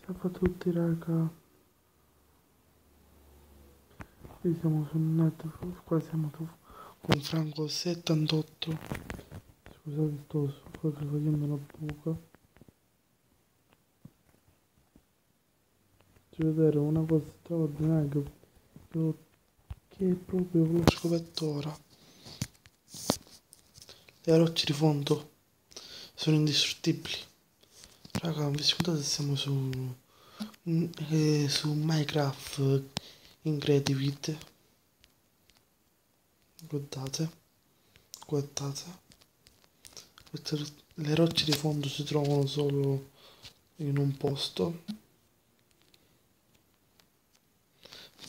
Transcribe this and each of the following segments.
Ciao a tutti raga, qui siamo su Netflix, qua siamo con Franco 78. Scusate, sto facendo una buca. Faccio vedere una cosa straordinaria che è proprio l'ho scoperto ora. Le rocce di fondo sono indistruttibili. Raga, vi scusate se siamo su Minecraft in Creativity. Guardate. Le rocce di fondo si trovano solo in un posto.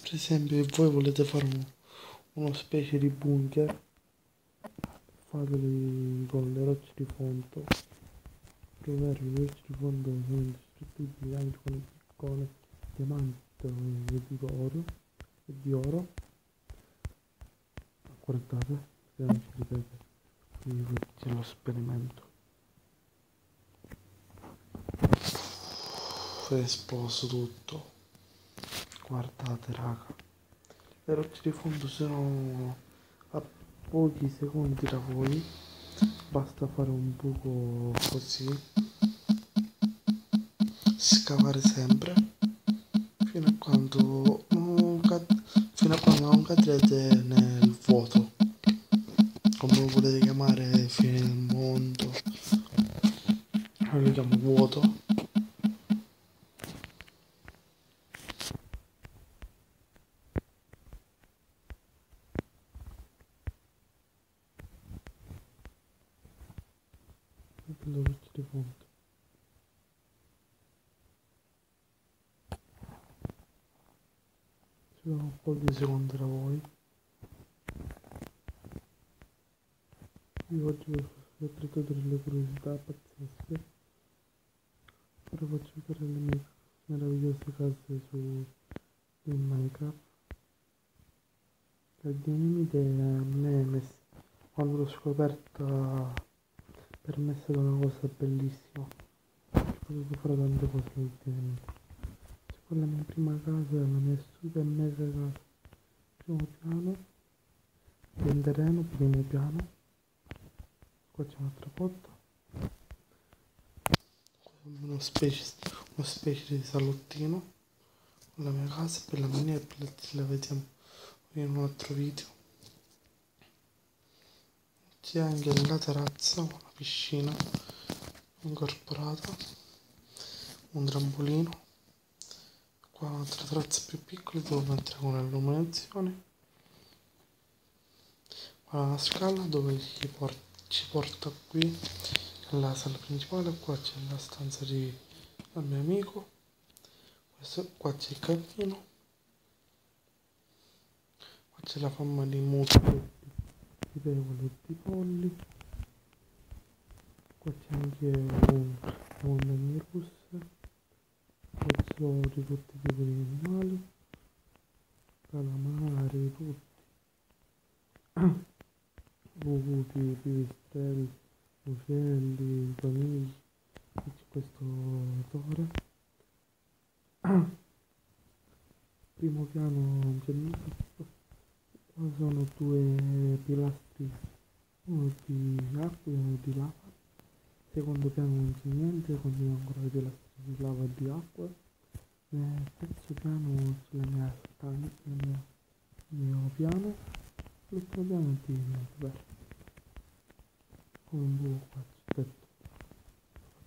Per esempio, se voi volete fare una specie di bunker, fateli con le rocce di fondo. Provare le rocce di fondo sono indistruttibili anche con il piccone, diamante e di oro. Guardate, se non ci credete, qui c'è lo sperimento. È esploso tutto. Guardate raga, le rocce di fondo sono a pochi secondi da voi, basta fare un buco così, scavare sempre fino a quando non cadrete nel vuoto, come lo volete chiamare, fine del mondo, lo chiamo vuoto. Le rocce di fondo. Ci sono un po' di secondi da voi. Io oggi vi ho portato delle curiosità pazzesche. Ora faccio vedere le mie meravigliose case in Minecraft. La dinamite a me quando l'ho scoperta per me è stata una cosa bellissima. Ho potuto fare tante cose con la dinamite. Quella è la mia prima casa, la mia super mega casa. Primo piano, in terreno, primo piano. Qua c'è un'altra porta. Una specie di salottino. La mia casa è bella mia e la vediamo in un altro video. C'è anche la terrazza, una piscina incorporata, un trampolino. Qua un'altra terrazza più piccola dove mettere con l'illuminazione. Qua una scala dove ci porta qui nella sala principale. Qua c'è la stanza del mio amico. Qua c'è il camino. Qua c'è la forma di muscoli di pecore e di polli. Qua c'è anche una montagne russe. Qua sono di tutti i tipi di animali, calamari, tutti, lupi, pipistrelli, uccelli, conigli. Qui c'è questo tore. Primo piano non c'è nulla. Qua sono due pilastri, uno di acqua e uno di lava. Secondo piano non c'è niente, continuano ancora le pilastri di lava e di acqua. Nel terzo piano sulla mia stanza, il mio piano. L'ultimo piano è di niente, come un buco qua, aspetta.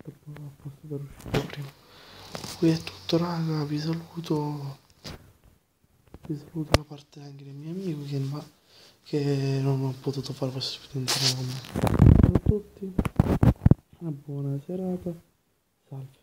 Ho fatto apposta per uscire prima. Qui è tutto raga, vi saluto da parte anche del mio amico che non ho potuto fare questo video insieme con me. Ciao a tutti, una buona serata, salve.